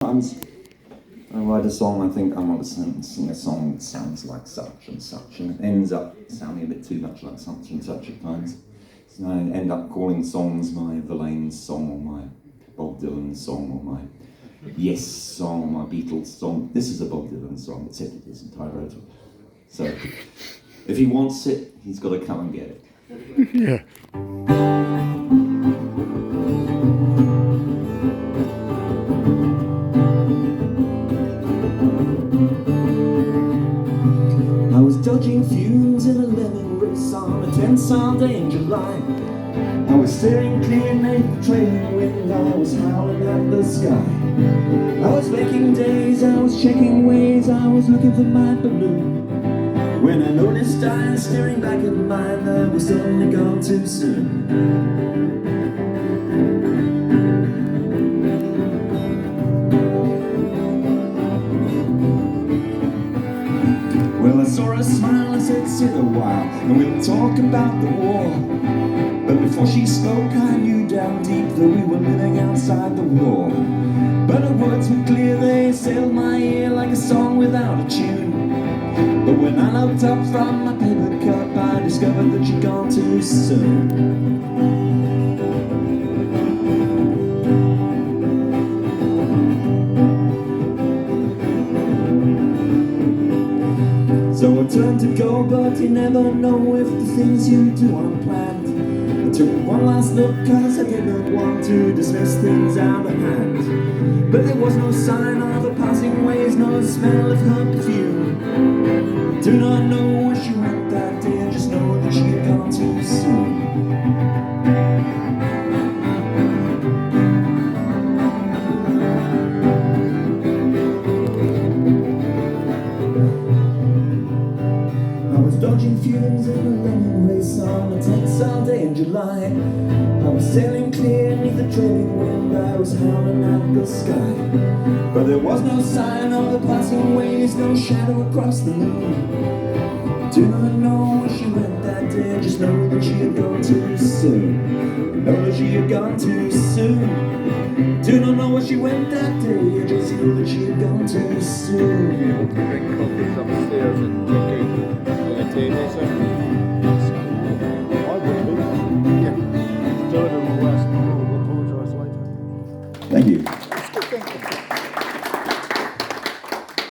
Sometimes I write a song, I think I want to sing a song that sounds like such and such, and it ends up sounding a bit too much like such and such at times. So I end up calling songs my Verlaine's song, or my Bob Dylan song, or my Yes song, or my Beatles song. This is a Bob Dylan song, except it isn't. I wrote it. So if he wants it, he's got to come and get it. Yeah. I was dodging fumes in a lemon race on a tensile day in July. I was steering clear beneath the trailing wind, I was howling at the sky. I was making days, I was checking ways, I was looking for my balloon. When I noticed I was staring back at mine, I was only gone too soon. Well, I saw her smile, I said, sit a while, and we'll talk about the war. But before she spoke, I knew down deep that we were living outside the war. But her words were clear, they sailed my ear like a song without a tune. But when I looked up from my paper cup, I discovered that she'd gone too soon. So I turned to go, but you never know if the things you do aren't planned. I took one last look, cause I did not want to dismiss things out of hand. But there was no sign of her passing ways, no smell of her perfume. Do not know where she went that day, just know that she had gone too soon. I was dodging fumes in a lemon race on a tensile day in July. I was sailing clear beneath the trailing wind, I was howling at the sky. But there was no sign of the passing waves, no shadow across the moon. Do not know where she went that day, just know that she had gone too soon. Know that she had gone too soon. Do not know where she went that day, just know that she had gone too soon. Drink coffees upstairs and